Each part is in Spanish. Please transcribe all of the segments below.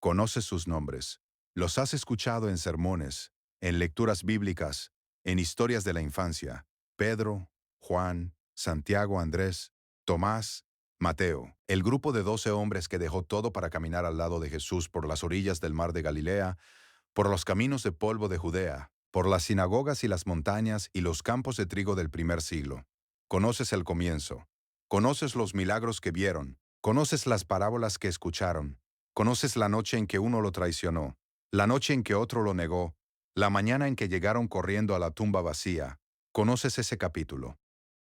Conoces sus nombres. Los has escuchado en sermones, en lecturas bíblicas, en historias de la infancia. Pedro, Juan, Santiago, Andrés, Tomás, Mateo, el grupo de 12 hombres que dejó todo para caminar al lado de Jesús por las orillas del mar de Galilea, por los caminos de polvo de Judea, por las sinagogas y las montañas y los campos de trigo del primer siglo. Conoces el comienzo. Conoces los milagros que vieron. Conoces las parábolas que escucharon. Conoces la noche en que uno lo traicionó, la noche en que otro lo negó, la mañana en que llegaron corriendo a la tumba vacía. Conoces ese capítulo.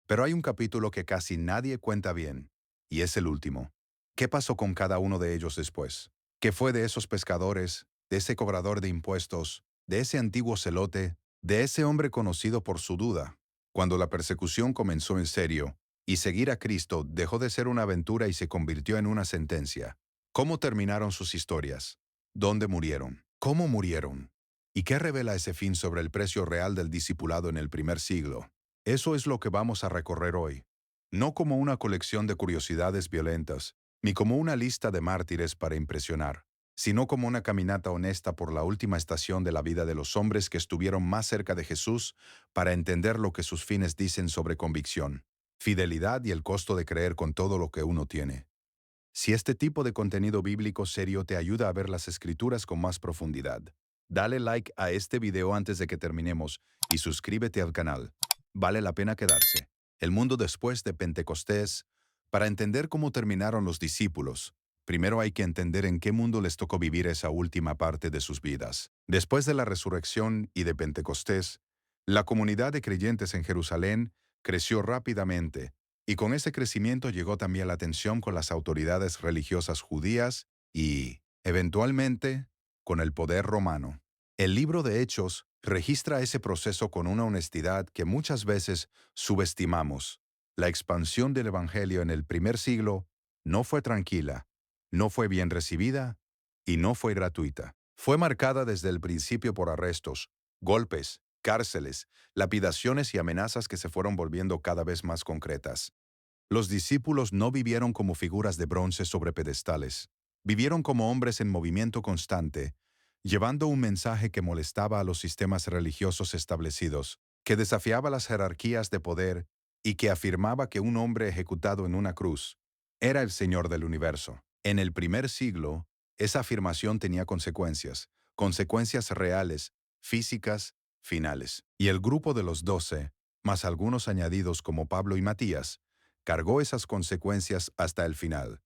Pero hay un capítulo que casi nadie cuenta bien, y es el último. ¿Qué pasó con cada uno de ellos después? ¿Qué fue de esos pescadores, de ese cobrador de impuestos, de ese antiguo celote, de ese hombre conocido por su duda? Cuando la persecución comenzó en serio, y seguir a Cristo dejó de ser una aventura y se convirtió en una sentencia. ¿Cómo terminaron sus historias? ¿Dónde murieron? ¿Cómo murieron? ¿Y qué revela ese fin sobre el precio real del discipulado en el primer siglo? Eso es lo que vamos a recorrer hoy. No como una colección de curiosidades violentas, ni como una lista de mártires para impresionar, sino como una caminata honesta por la última estación de la vida de los hombres que estuvieron más cerca de Jesús para entender lo que sus fines dicen sobre convicción, fidelidad y el costo de creer con todo lo que uno tiene. Si este tipo de contenido bíblico serio te ayuda a ver las Escrituras con más profundidad, dale like a este video antes de que terminemos y suscríbete al canal. Vale la pena quedarse. El mundo después de Pentecostés. Para entender cómo terminaron los discípulos, primero hay que entender en qué mundo les tocó vivir esa última parte de sus vidas. Después de la resurrección y de Pentecostés, la comunidad de creyentes en Jerusalén creció rápidamente, y con ese crecimiento llegó también la tensión con las autoridades religiosas judías y, eventualmente, con el poder romano. El libro de Hechos registra ese proceso con una honestidad que muchas veces subestimamos. La expansión del Evangelio en el primer siglo no fue tranquila, no fue bien recibida y no fue gratuita. Fue marcada desde el principio por arrestos, golpes, cárceles, lapidaciones y amenazas que se fueron volviendo cada vez más concretas. Los discípulos no vivieron como figuras de bronce sobre pedestales. Vivieron como hombres en movimiento constante, llevando un mensaje que molestaba a los sistemas religiosos establecidos, que desafiaba las jerarquías de poder y que afirmaba que un hombre ejecutado en una cruz era el Señor del universo. En el primer siglo, esa afirmación tenía consecuencias, consecuencias reales, físicas, finales. Y el grupo de los 12, más algunos añadidos como Pablo y Matías, cargó esas consecuencias hasta el final.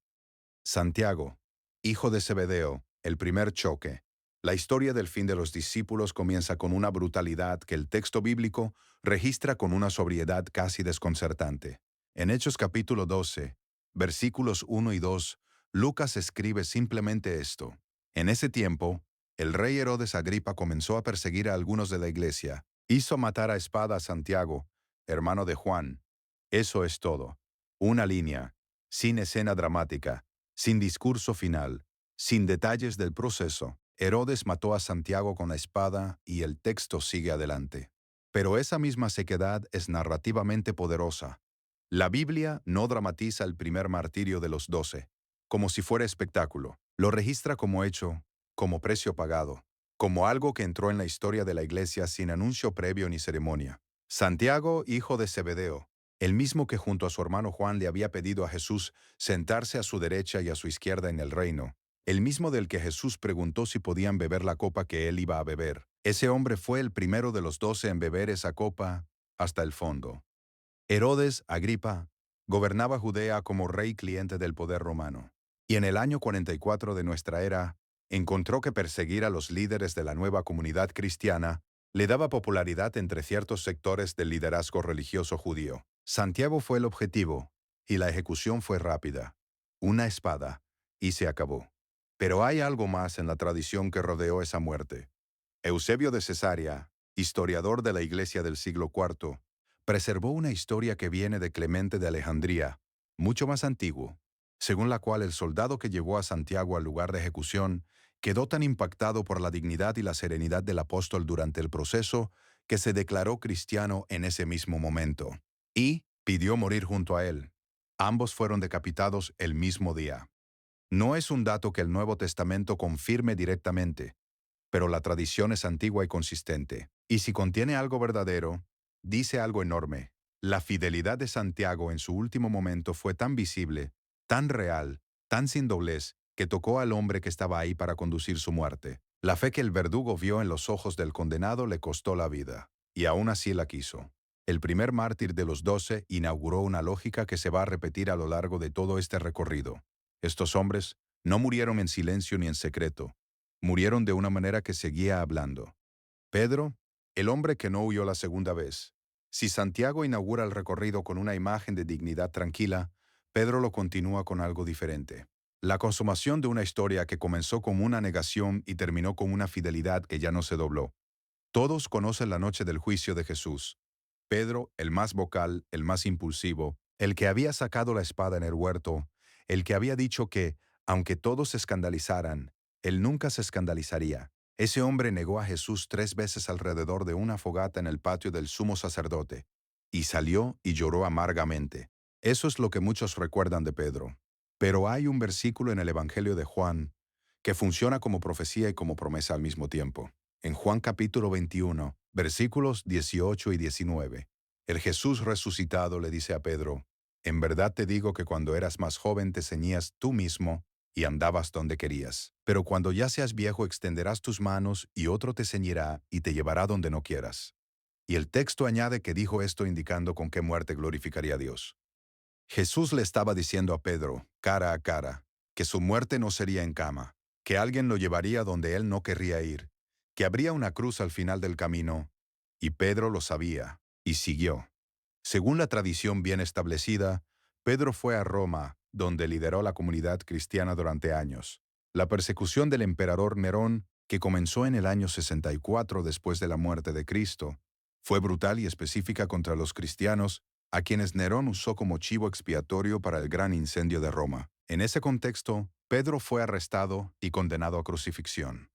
Santiago, hijo de Zebedeo, el primer choque. La historia del fin de los discípulos comienza con una brutalidad que el texto bíblico registra con una sobriedad casi desconcertante. En Hechos capítulo 12, versículos 1 y 2, Lucas escribe simplemente esto. En ese tiempo, el rey Herodes Agripa comenzó a perseguir a algunos de la iglesia. Hizo matar a espada a Santiago, hermano de Juan. Eso es todo. Una línea, sin escena dramática, sin discurso final, sin detalles del proceso. Herodes mató a Santiago con la espada y el texto sigue adelante. Pero esa misma sequedad es narrativamente poderosa. La Biblia no dramatiza el primer martirio de los 12, como si fuera espectáculo. Lo registra como hecho, como precio pagado, como algo que entró en la historia de la iglesia sin anuncio previo ni ceremonia. Santiago, hijo de Zebedeo, el mismo que junto a su hermano Juan le había pedido a Jesús sentarse a su derecha y a su izquierda en el reino, el mismo del que Jesús preguntó si podían beber la copa que él iba a beber. Ese hombre fue el primero de los 12 en beber esa copa hasta el fondo. Herodes Agripa gobernaba Judea como rey cliente del poder romano, y en el año 44 de nuestra era encontró que perseguir a los líderes de la nueva comunidad cristiana le daba popularidad entre ciertos sectores del liderazgo religioso judío. Santiago fue el objetivo, y la ejecución fue rápida. Una espada, y se acabó. Pero hay algo más en la tradición que rodeó esa muerte. Eusebio de Cesarea, historiador de la Iglesia del siglo IV, preservó una historia que viene de Clemente de Alejandría, mucho más antiguo, según la cual el soldado que llevó a Santiago al lugar de ejecución quedó tan impactado por la dignidad y la serenidad del apóstol durante el proceso que se declaró cristiano en ese mismo momento y pidió morir junto a él. Ambos fueron decapitados el mismo día. No es un dato que el Nuevo Testamento confirme directamente, pero la tradición es antigua y consistente. Y si contiene algo verdadero, dice algo enorme. La fidelidad de Santiago en su último momento fue tan visible, tan real, tan sin doblez, que tocó al hombre que estaba ahí para conducir su muerte. La fe que el verdugo vio en los ojos del condenado le costó la vida, y aún así la quiso. El primer mártir de los 12 inauguró una lógica que se va a repetir a lo largo de todo este recorrido. Estos hombres no murieron en silencio ni en secreto, murieron de una manera que seguía hablando. Pedro, el hombre que no huyó la segunda vez. Si Santiago inaugura el recorrido con una imagen de dignidad tranquila, Pedro lo continúa con algo diferente. La consumación de una historia que comenzó con una negación y terminó con una fidelidad que ya no se dobló. Todos conocen la noche del juicio de Jesús. Pedro, el más vocal, el más impulsivo, el que había sacado la espada en el huerto, el que había dicho que, aunque todos se escandalizaran, él nunca se escandalizaría. Ese hombre negó a Jesús 3 veces alrededor de una fogata en el patio del sumo sacerdote, y salió y lloró amargamente. Eso es lo que muchos recuerdan de Pedro. Pero hay un versículo en el Evangelio de Juan que funciona como profecía y como promesa al mismo tiempo. En Juan capítulo 21, versículos 18 y 19, el Jesús resucitado le dice a Pedro: «En verdad te digo que cuando eras más joven te ceñías tú mismo y andabas donde querías. Pero cuando ya seas viejo extenderás tus manos y otro te ceñirá y te llevará donde no quieras». Y el texto añade que dijo esto indicando con qué muerte glorificaría a Dios. Jesús le estaba diciendo a Pedro, cara a cara, que su muerte no sería en cama, que alguien lo llevaría donde él no querría ir, que habría una cruz al final del camino, y Pedro lo sabía, y siguió. Según la tradición bien establecida, Pedro fue a Roma, donde lideró la comunidad cristiana durante años. La persecución del emperador Nerón, que comenzó en el año 64 después de la muerte de Cristo, fue brutal y específica contra los cristianos, a quienes Nerón usó como chivo expiatorio para el gran incendio de Roma. En ese contexto, Pedro fue arrestado y condenado a crucifixión.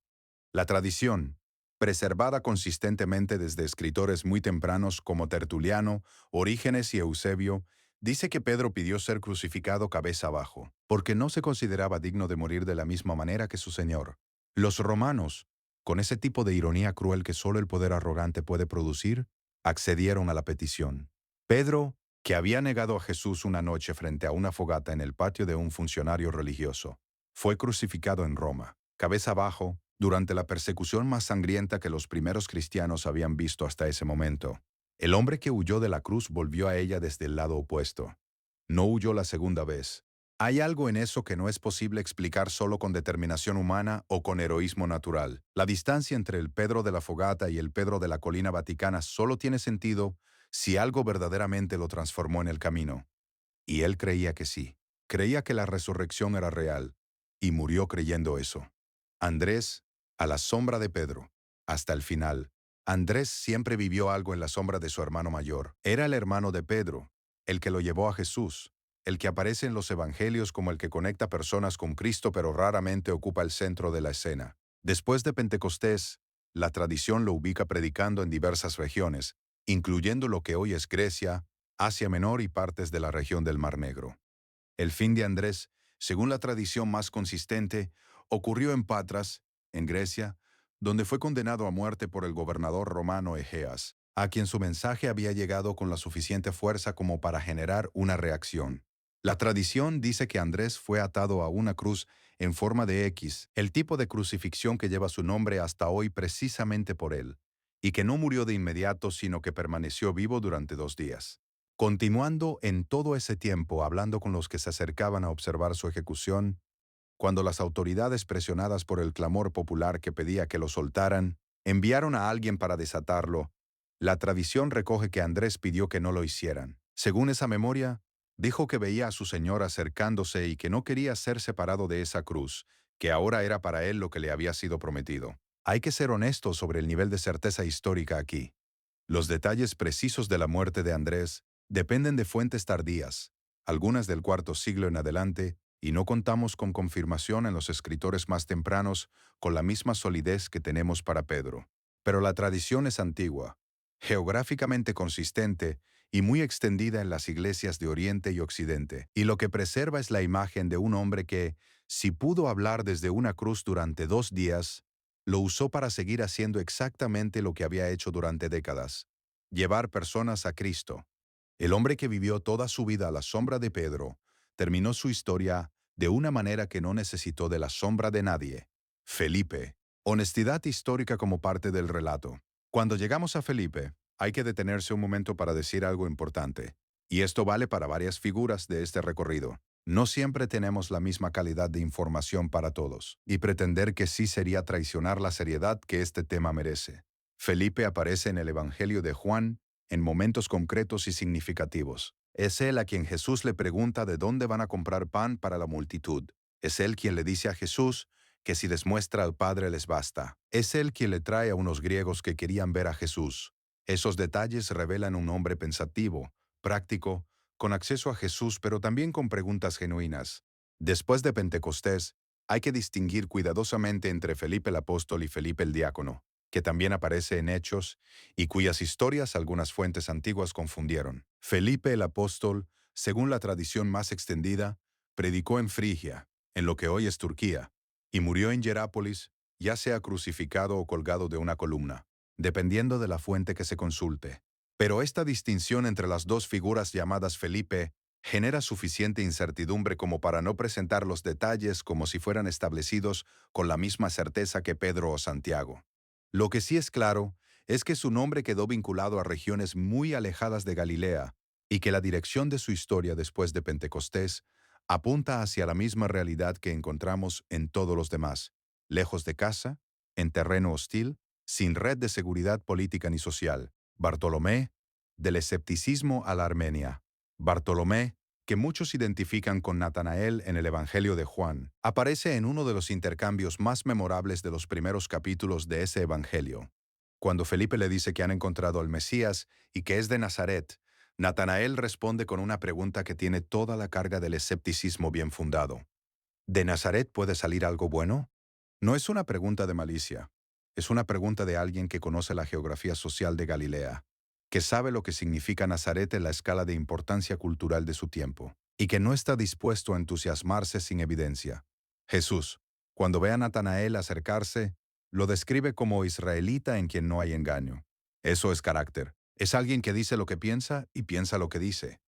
La tradición, preservada consistentemente desde escritores muy tempranos como Tertuliano, Orígenes y Eusebio, dice que Pedro pidió ser crucificado cabeza abajo, porque no se consideraba digno de morir de la misma manera que su Señor. Los romanos, con ese tipo de ironía cruel que solo el poder arrogante puede producir, accedieron a la petición. Pedro, que había negado a Jesús una noche frente a una fogata en el patio de un funcionario religioso, fue crucificado en Roma, cabeza abajo, durante la persecución más sangrienta que los primeros cristianos habían visto hasta ese momento. El hombre que huyó de la cruz volvió a ella desde el lado opuesto. No huyó la segunda vez. Hay algo en eso que no es posible explicar solo con determinación humana o con heroísmo natural. La distancia entre el Pedro de la fogata y el Pedro de la colina vaticana solo tiene sentido si algo verdaderamente lo transformó en el camino. Y él creía que sí. Creía que la resurrección era real, y murió creyendo eso. Andrés, a la sombra de Pedro, hasta el final. Andrés siempre vivió algo en la sombra de su hermano mayor. Era el hermano de Pedro, el que lo llevó a Jesús, el que aparece en los evangelios como el que conecta personas con Cristo pero raramente ocupa el centro de la escena. Después de Pentecostés, la tradición lo ubica predicando en diversas regiones, incluyendo lo que hoy es Grecia, Asia Menor y partes de la región del Mar Negro. El fin de Andrés, según la tradición más consistente, ocurrió en Patras, en Grecia, donde fue condenado a muerte por el gobernador romano Egeas, a quien su mensaje había llegado con la suficiente fuerza como para generar una reacción. La tradición dice que Andrés fue atado a una cruz en forma de X, el tipo de crucifixión que lleva su nombre hasta hoy precisamente por él, y que no murió de inmediato sino que permaneció vivo durante 2 días. Continuando en todo ese tiempo hablando con los que se acercaban a observar su ejecución, cuando las autoridades, presionadas por el clamor popular que pedía que lo soltaran, enviaron a alguien para desatarlo, la tradición recoge que Andrés pidió que no lo hicieran. Según esa memoria, dijo que veía a su señor acercándose y que no quería ser separado de esa cruz, que ahora era para él lo que le había sido prometido. Hay que ser honestos sobre el nivel de certeza histórica aquí. Los detalles precisos de la muerte de Andrés dependen de fuentes tardías, algunas del IV siglo en adelante, y no contamos con confirmación en los escritores más tempranos con la misma solidez que tenemos para Pedro. Pero la tradición es antigua, geográficamente consistente y muy extendida en las iglesias de Oriente y Occidente, y lo que preserva es la imagen de un hombre que, Si pudo hablar desde una cruz durante 2 días, lo usó para seguir haciendo exactamente lo que había hecho durante décadas: llevar personas a Cristo. El hombre que vivió toda su vida a la sombra de Pedro terminó su historia de una manera que no necesitó de la sombra de nadie: Felipe. Honestidad histórica como parte del relato. Cuando llegamos a Felipe, hay que detenerse un momento para decir algo importante. Y esto vale para varias figuras de este recorrido. No siempre tenemos la misma calidad de información para todos, y pretender que sí sería traicionar la seriedad que este tema merece. Felipe aparece en el Evangelio de Juan en momentos concretos y significativos. Es él a quien Jesús le pregunta de dónde van a comprar pan para la multitud. Es él quien le dice a Jesús que si les muestra al Padre les basta. Es él quien le trae a unos griegos que querían ver a Jesús. Esos detalles revelan un hombre pensativo, práctico, con acceso a Jesús, pero también con preguntas genuinas. Después de Pentecostés, hay que distinguir cuidadosamente entre Felipe el apóstol y Felipe el diácono, que también aparece en Hechos y cuyas historias algunas fuentes antiguas confundieron. Felipe el apóstol, según la tradición más extendida, predicó en Frigia, en lo que hoy es Turquía, y murió en Hierápolis, ya sea crucificado o colgado de una columna, dependiendo de la fuente que se consulte. Pero esta distinción entre las dos figuras llamadas Felipe genera suficiente incertidumbre como para no presentar los detalles como si fueran establecidos con la misma certeza que Pedro o Santiago. Lo que sí es claro es que su nombre quedó vinculado a regiones muy alejadas de Galilea y que la dirección de su historia después de Pentecostés apunta hacia la misma realidad que encontramos en todos los demás: lejos de casa, en terreno hostil, sin red de seguridad política ni social. Bartolomé, del escepticismo a la Armenia. Bartolomé, que muchos identifican con Natanael en el Evangelio de Juan, aparece en uno de los intercambios más memorables de los primeros capítulos de ese Evangelio. Cuando Felipe le dice que han encontrado al Mesías y que es de Nazaret, Natanael responde con una pregunta que tiene toda la carga del escepticismo bien fundado. ¿De Nazaret puede salir algo bueno? No es una pregunta de malicia, es una pregunta de alguien que conoce la geografía social de Galilea, que sabe lo que significa Nazaret en la escala de importancia cultural de su tiempo, y que no está dispuesto a entusiasmarse sin evidencia. Jesús, cuando ve a Natanael acercarse, lo describe como israelita en quien no hay engaño. Eso es carácter. Es alguien que dice lo que piensa y piensa lo que dice.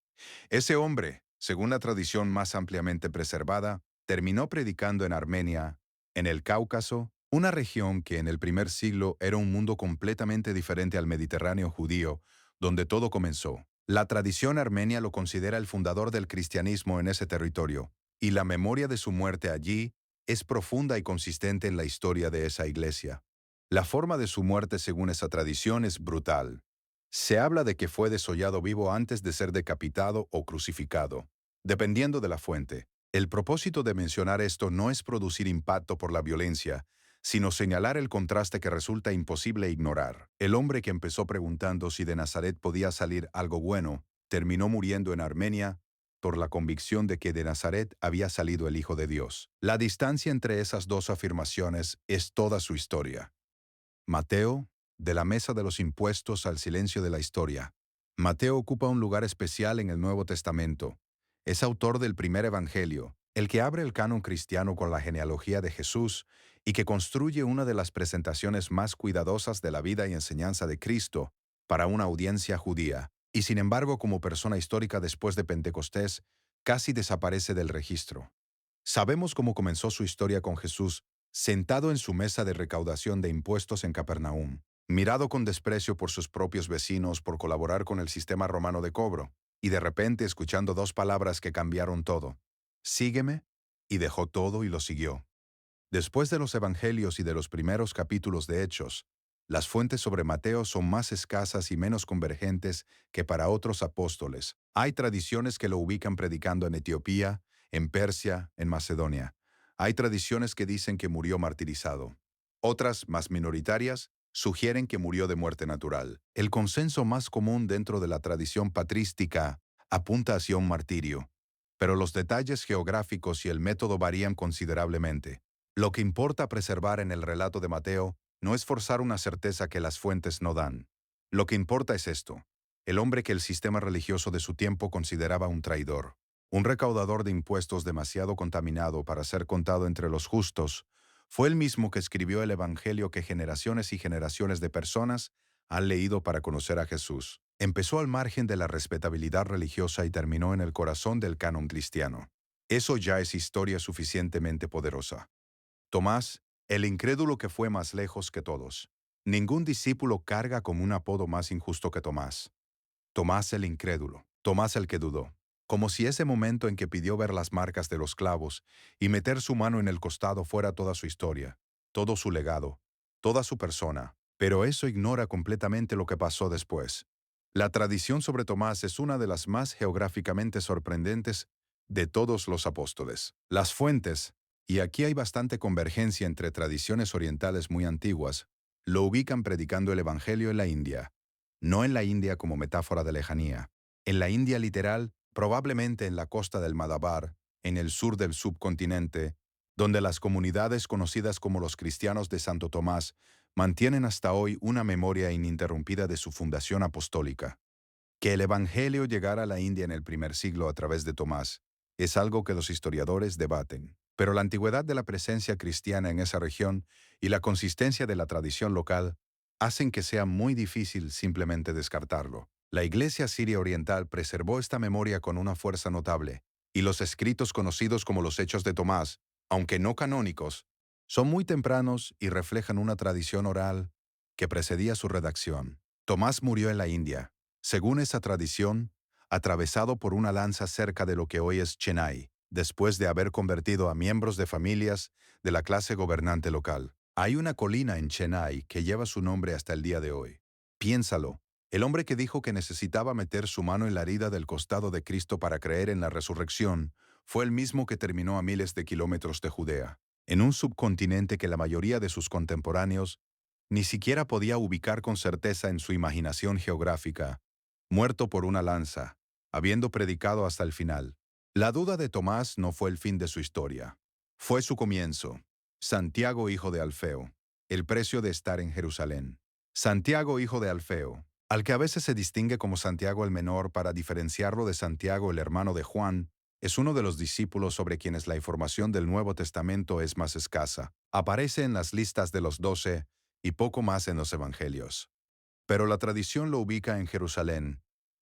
Ese hombre, según la tradición más ampliamente preservada, terminó predicando en Armenia, en el Cáucaso, una región que en el primer siglo era un mundo completamente diferente al Mediterráneo judío, donde todo comenzó. La tradición armenia lo considera el fundador del cristianismo en ese territorio, y la memoria de su muerte allí es profunda y consistente en la historia de esa iglesia. La forma de su muerte según esa tradición es brutal. Se habla de que fue desollado vivo antes de ser decapitado o crucificado, dependiendo de la fuente. El propósito de mencionar esto no es producir impacto por la violencia, sino señalar el contraste que resulta imposible ignorar. El hombre que empezó preguntando si de Nazaret podía salir algo bueno, terminó muriendo en Armenia por la convicción de que de Nazaret había salido el Hijo de Dios. La distancia entre esas dos afirmaciones es toda su historia. Mateo, de la mesa de los impuestos al silencio de la historia. Mateo ocupa un lugar especial en el Nuevo Testamento. Es autor del primer Evangelio, el que abre el canon cristiano con la genealogía de Jesús y que construye una de las presentaciones más cuidadosas de la vida y enseñanza de Cristo para una audiencia judía, y sin embargo como persona histórica después de Pentecostés, casi desaparece del registro. Sabemos cómo comenzó su historia con Jesús sentado en su mesa de recaudación de impuestos en Capernaum, mirado con desprecio por sus propios vecinos por colaborar con el sistema romano de cobro, y de repente escuchando dos palabras que cambiaron todo: sígueme, y dejó todo y lo siguió. Después de los Evangelios y de los primeros capítulos de Hechos, las fuentes sobre Mateo son más escasas y menos convergentes que para otros apóstoles. Hay tradiciones que lo ubican predicando en Etiopía, en Persia, en Macedonia. Hay tradiciones que dicen que murió martirizado. Otras, más minoritarias, sugieren que murió de muerte natural. El consenso más común dentro de la tradición patrística apunta hacia un martirio, pero los detalles geográficos y el método varían considerablemente. Lo que importa preservar en el relato de Mateo no es forzar una certeza que las fuentes no dan. Lo que importa es esto: el hombre que el sistema religioso de su tiempo consideraba un traidor. un recaudador de impuestos demasiado contaminado para ser contado entre los justos, fue el mismo que escribió el Evangelio que generaciones y generaciones de personas han leído para conocer a Jesús. Empezó al margen de la respetabilidad religiosa y terminó en el corazón del canon cristiano. Eso ya es historia suficientemente poderosa. Tomás, el incrédulo que fue más lejos que todos. Ningún discípulo carga como un apodo más injusto que Tomás. Tomás el incrédulo, Tomás el que dudó. Como si ese momento en que pidió ver las marcas de los clavos y meter su mano en el costado fuera toda su historia, todo su legado, toda su persona. Pero eso ignora completamente lo que pasó después. La tradición sobre Tomás es una de las más geográficamente sorprendentes de todos los apóstoles. Las fuentes, y aquí hay bastante convergencia entre tradiciones orientales muy antiguas, lo ubican predicando el Evangelio en la India. No en la India como metáfora de lejanía. En la India literal, probablemente en la costa del Malabar, en el sur del subcontinente, donde las comunidades conocidas como los cristianos de Santo Tomás mantienen hasta hoy una memoria ininterrumpida de su fundación apostólica. Que el Evangelio llegara a la India en el primer siglo a través de Tomás es algo que los historiadores debaten, pero la antigüedad de la presencia cristiana en esa región y la consistencia de la tradición local hacen que sea muy difícil simplemente descartarlo. La Iglesia Siria Oriental preservó esta memoria con una fuerza notable, y los escritos conocidos como los Hechos de Tomás, aunque no canónicos, son muy tempranos y reflejan una tradición oral que precedía su redacción. Tomás murió en la India, según esa tradición, atravesado por una lanza cerca de lo que hoy es Chennai, después de haber convertido a miembros de familias de la clase gobernante local. Hay una colina en Chennai que lleva su nombre hasta el día de hoy. Piénsalo, el hombre que dijo que necesitaba meter su mano en la herida del costado de Cristo para creer en la resurrección fue el mismo que terminó a miles de kilómetros de Judea, en un subcontinente que la mayoría de sus contemporáneos ni siquiera podía ubicar con certeza en su imaginación geográfica, muerto por una lanza, habiendo predicado hasta el final. La duda de Tomás no fue el fin de su historia. Fue su comienzo. Santiago, hijo de Alfeo. El precio de estar en Jerusalén. Santiago, hijo de Alfeo, al que a veces se distingue como Santiago el Menor para diferenciarlo de Santiago el hermano de Juan, es uno de los discípulos sobre quienes la información del Nuevo Testamento es más escasa. Aparece en las listas de los 12 y poco más en los Evangelios. Pero la tradición lo ubica en Jerusalén,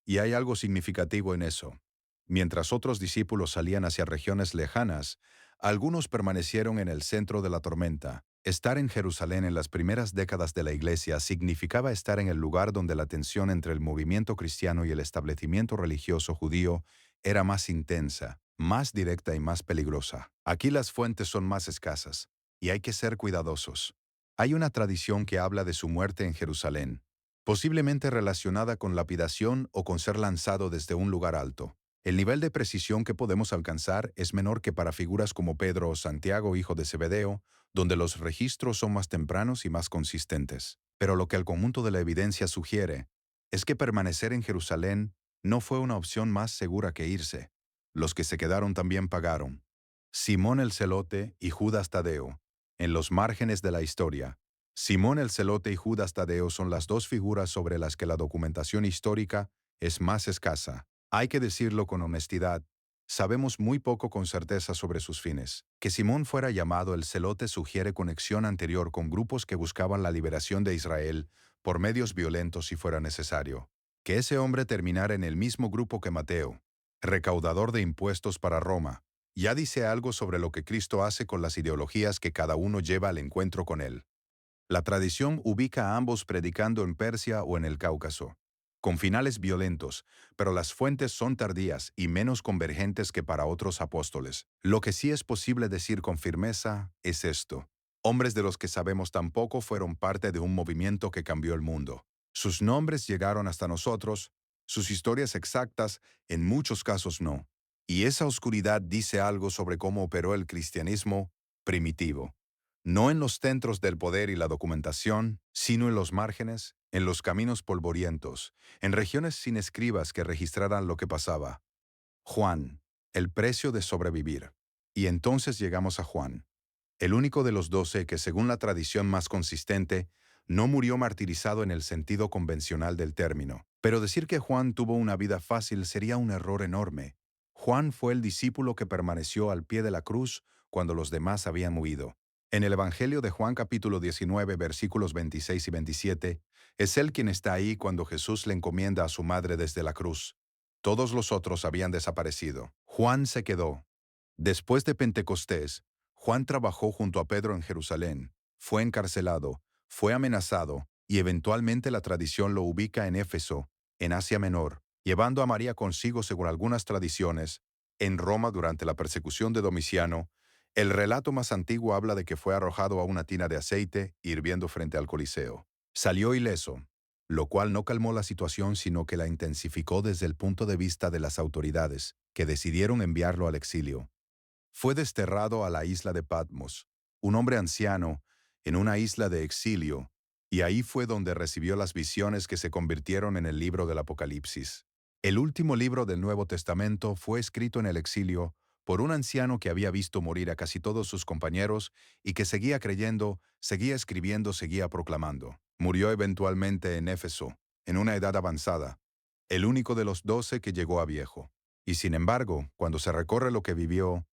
y hay algo significativo en eso. Mientras otros discípulos salían hacia regiones lejanas, algunos permanecieron en el centro de la tormenta. Estar en Jerusalén en las primeras décadas de la Iglesia significaba estar en el lugar donde la tensión entre el movimiento cristiano y el establecimiento religioso judío era más intensa, más directa y más peligrosa. Aquí las fuentes son más escasas, y hay que ser cuidadosos. Hay una tradición que habla de su muerte en Jerusalén, posiblemente relacionada con lapidación o con ser lanzado desde un lugar alto. El nivel de precisión que podemos alcanzar es menor que para figuras como Pedro o Santiago, hijo de Zebedeo, donde los registros son más tempranos y más consistentes. Pero lo que el conjunto de la evidencia sugiere es que permanecer en Jerusalén no fue una opción más segura que irse. Los que se quedaron también pagaron. Simón el Celote y Judas Tadeo, en los márgenes de la historia. Simón el Celote y Judas Tadeo son las dos figuras sobre las que la documentación histórica es más escasa. Hay que decirlo con honestidad, sabemos muy poco con certeza sobre sus fines. Que Simón fuera llamado el Celote sugiere conexión anterior con grupos que buscaban la liberación de Israel por medios violentos si fuera necesario. Que ese hombre terminara en el mismo grupo que Mateo, recaudador de impuestos para Roma, ya dice algo sobre lo que Cristo hace con las ideologías que cada uno lleva al encuentro con él. La tradición ubica a ambos predicando en Persia o en el Cáucaso, con finales violentos, pero las fuentes son tardías y menos convergentes que para otros apóstoles. Lo que sí es posible decir con firmeza es esto. Hombres de los que sabemos tan poco fueron parte de un movimiento que cambió el mundo. Sus nombres llegaron hasta nosotros, sus historias exactas en muchos casos no. Y esa oscuridad dice algo sobre cómo operó el cristianismo primitivo. No en los centros del poder y la documentación, sino en los márgenes, en los caminos polvorientos, en regiones sin escribas que registraran lo que pasaba. Juan, el precio de sobrevivir. Y entonces llegamos a Juan, el único de los 12 que, según la tradición más consistente, no murió martirizado en el sentido convencional del término. Pero decir que Juan tuvo una vida fácil sería un error enorme. Juan fue el discípulo que permaneció al pie de la cruz cuando los demás habían huido. En el Evangelio de Juan capítulo 19, versículos 26 y 27, es él quien está ahí cuando Jesús le encomienda a su madre desde la cruz. Todos los otros habían desaparecido. Juan se quedó. Después de Pentecostés, Juan trabajó junto a Pedro en Jerusalén, fue encarcelado, fue amenazado y eventualmente la tradición lo ubica en Éfeso, en Asia Menor, llevando a María consigo según algunas tradiciones, en Roma durante la persecución de Domiciano. El relato más antiguo habla de que fue arrojado a una tina de aceite hirviendo frente al Coliseo. Salió ileso, lo cual no calmó la situación sino que la intensificó desde el punto de vista de las autoridades, que decidieron enviarlo al exilio. Fue desterrado a la isla de Patmos, un hombre anciano, en una isla de exilio, y ahí fue donde recibió las visiones que se convirtieron en el libro del Apocalipsis. El último libro del Nuevo Testamento fue escrito en el exilio por un anciano que había visto morir a casi todos sus compañeros y que seguía creyendo, seguía escribiendo, seguía proclamando. Murió eventualmente en Éfeso, en una edad avanzada, el único de los 12 que llegó a viejo. Y sin embargo, cuando se recorre lo que vivió,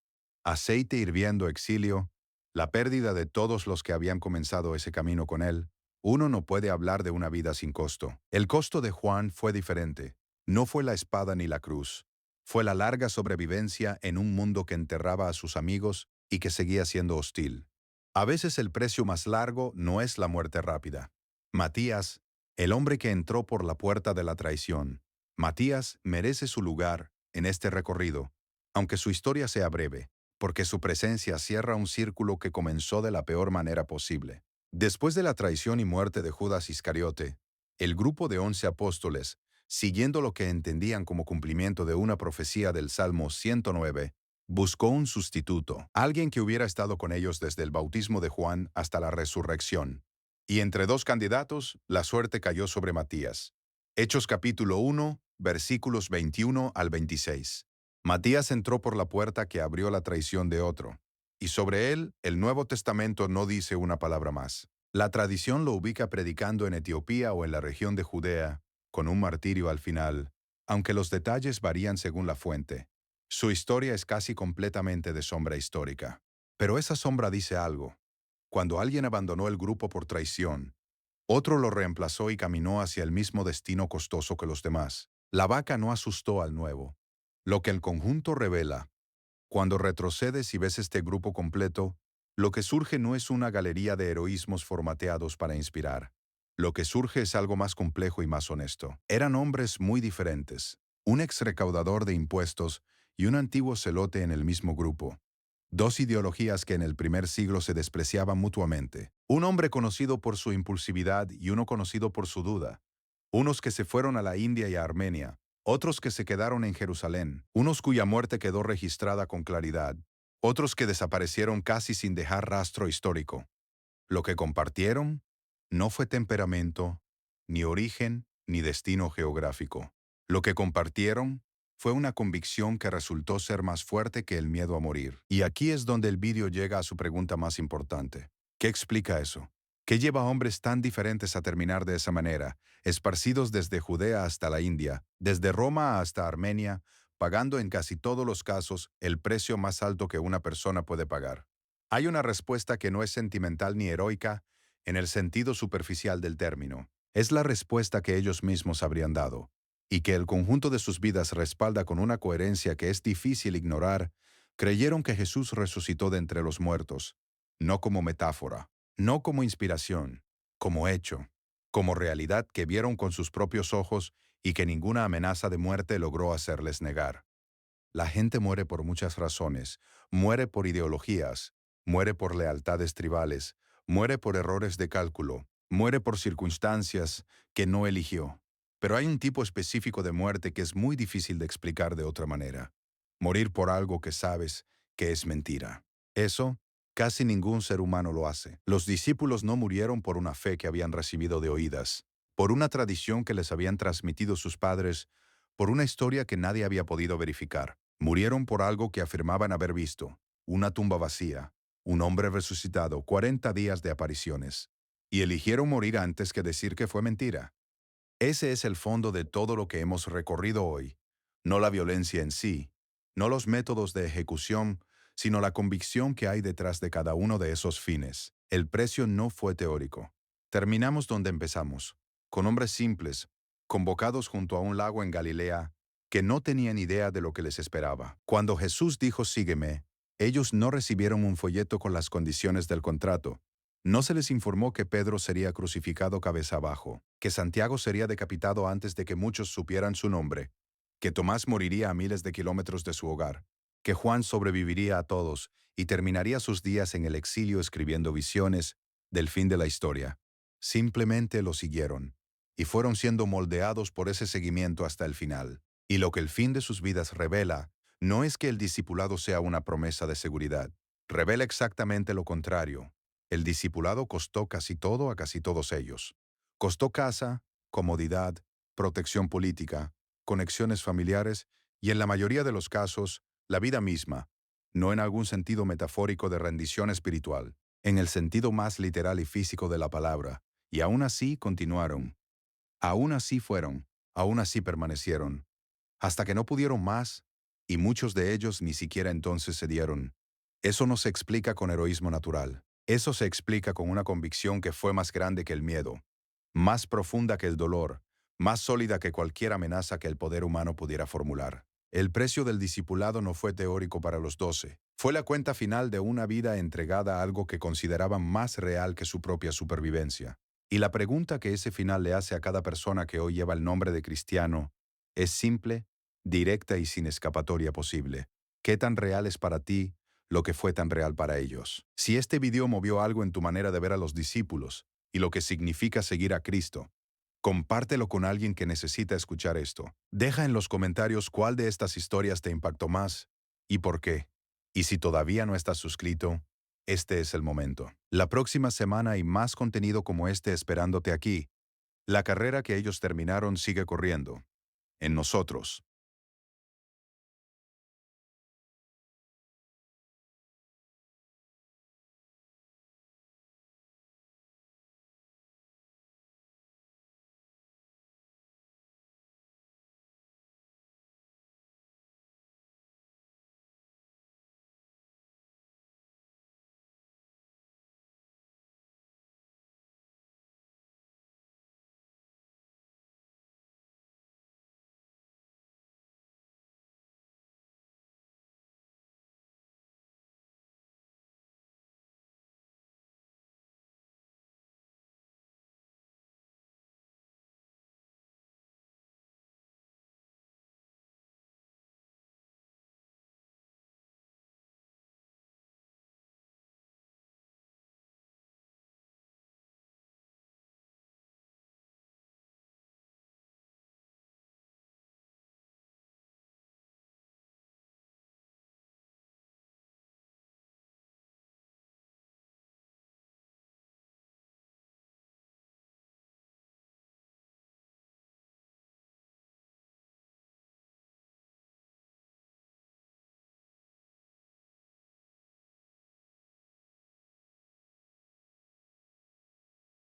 aceite hirviendo, exilio, la pérdida de todos los que habían comenzado ese camino con él, uno no puede hablar de una vida sin costo. El costo de Juan fue diferente. No fue la espada ni la cruz. Fue la larga sobrevivencia en un mundo que enterraba a sus amigos y que seguía siendo hostil. A veces el precio más largo no es la muerte rápida. Matías, el hombre que entró por la puerta de la traición. Matías merece su lugar en este recorrido, aunque su historia sea breve, porque su presencia cierra un círculo que comenzó de la peor manera posible. Después de la traición y muerte de Judas Iscariote, el grupo de 11 apóstoles, siguiendo lo que entendían como cumplimiento de una profecía del Salmo 109, buscó un sustituto, alguien que hubiera estado con ellos desde el bautismo de Juan hasta la resurrección. Y entre dos candidatos, la suerte cayó sobre Matías. Hechos capítulo 1, versículos 21 al 26. Matías entró por la puerta que abrió la traición de otro, y sobre él el Nuevo Testamento no dice una palabra más. La tradición lo ubica predicando en Etiopía o en la región de Judea, con un martirio al final, aunque los detalles varían según la fuente. Su historia es casi completamente de sombra histórica. Pero esa sombra dice algo. Cuando alguien abandonó el grupo por traición, otro lo reemplazó y caminó hacia el mismo destino costoso que los demás. La vaca no asustó al nuevo. Lo que el conjunto revela, cuando retrocedes y ves este grupo completo, lo que surge no es una galería de heroísmos formateados para inspirar. Lo que surge es algo más complejo y más honesto. Eran hombres muy diferentes, un ex recaudador de impuestos y un antiguo celote en el mismo grupo. Dos ideologías que en el primer siglo se despreciaban mutuamente. Un hombre conocido por su impulsividad y uno conocido por su duda. Unos que se fueron a la India y a Armenia, otros que se quedaron en Jerusalén, unos cuya muerte quedó registrada con claridad, otros que desaparecieron casi sin dejar rastro histórico. Lo que compartieron no fue temperamento, ni origen, ni destino geográfico. Lo que compartieron fue una convicción que resultó ser más fuerte que el miedo a morir. Y aquí es donde el vídeo llega a su pregunta más importante. ¿Qué explica eso? ¿Qué lleva a hombres tan diferentes a terminar de esa manera, esparcidos desde Judea hasta la India, desde Roma hasta Armenia, pagando en casi todos los casos el precio más alto que una persona puede pagar? Hay una respuesta que no es sentimental ni heroica en el sentido superficial del término. Es la respuesta que ellos mismos habrían dado, y que el conjunto de sus vidas respalda con una coherencia que es difícil ignorar. Creyeron que Jesús resucitó de entre los muertos, no como metáfora, no como inspiración, como hecho, como realidad que vieron con sus propios ojos y que ninguna amenaza de muerte logró hacerles negar. La gente muere por muchas razones, muere por ideologías, muere por lealtades tribales, muere por errores de cálculo, muere por circunstancias que no eligió. Pero hay un tipo específico de muerte que es muy difícil de explicar de otra manera. Morir por algo que sabes que es mentira. Eso, casi ningún ser humano lo hace. Los discípulos no murieron por una fe que habían recibido de oídas, por una tradición que les habían transmitido sus padres, por una historia que nadie había podido verificar. Murieron por algo que afirmaban haber visto, una tumba vacía, un hombre resucitado, 40 días de apariciones. Y eligieron morir antes que decir que fue mentira. Ese es el fondo de todo lo que hemos recorrido hoy. No la violencia en sí, no los métodos de ejecución, sino la convicción que hay detrás de cada uno de esos fines. El precio no fue teórico. Terminamos donde empezamos, con hombres simples, convocados junto a un lago en Galilea, que no tenían idea de lo que les esperaba. Cuando Jesús dijo «Sígueme», ellos no recibieron un folleto con las condiciones del contrato. No se les informó que Pedro sería crucificado cabeza abajo, que Santiago sería decapitado antes de que muchos supieran su nombre, que Tomás moriría a miles de kilómetros de su hogar, que Juan sobreviviría a todos y terminaría sus días en el exilio escribiendo visiones del fin de la historia. Simplemente lo siguieron, y fueron siendo moldeados por ese seguimiento hasta el final. Y lo que el fin de sus vidas revela no es que el discipulado sea una promesa de seguridad. Revela exactamente lo contrario. El discipulado costó casi todo a casi todos ellos. Costó casa, comodidad, protección política, conexiones familiares y, en la mayoría de los casos, la vida misma, no en algún sentido metafórico de rendición espiritual, en el sentido más literal y físico de la palabra, y aún así continuaron, aún así fueron, aún así permanecieron, hasta que no pudieron más, y muchos de ellos ni siquiera entonces cedieron. Eso no se explica con heroísmo natural, eso se explica con una convicción que fue más grande que el miedo, más profunda que el dolor, más sólida que cualquier amenaza que el poder humano pudiera formular. El precio del discipulado no fue teórico para los 12, fue la cuenta final de una vida entregada a algo que consideraban más real que su propia supervivencia. Y la pregunta que ese final le hace a cada persona que hoy lleva el nombre de cristiano es simple, directa y sin escapatoria posible. ¿Qué tan real es para ti lo que fue tan real para ellos? Si este video movió algo en tu manera de ver a los discípulos y lo que significa seguir a Cristo, compártelo con alguien que necesita escuchar esto. Deja en los comentarios cuál de estas historias te impactó más y por qué. Y si todavía no estás suscrito, este es el momento. La próxima semana hay más contenido como este esperándote aquí. La carrera que ellos terminaron sigue corriendo. En nosotros.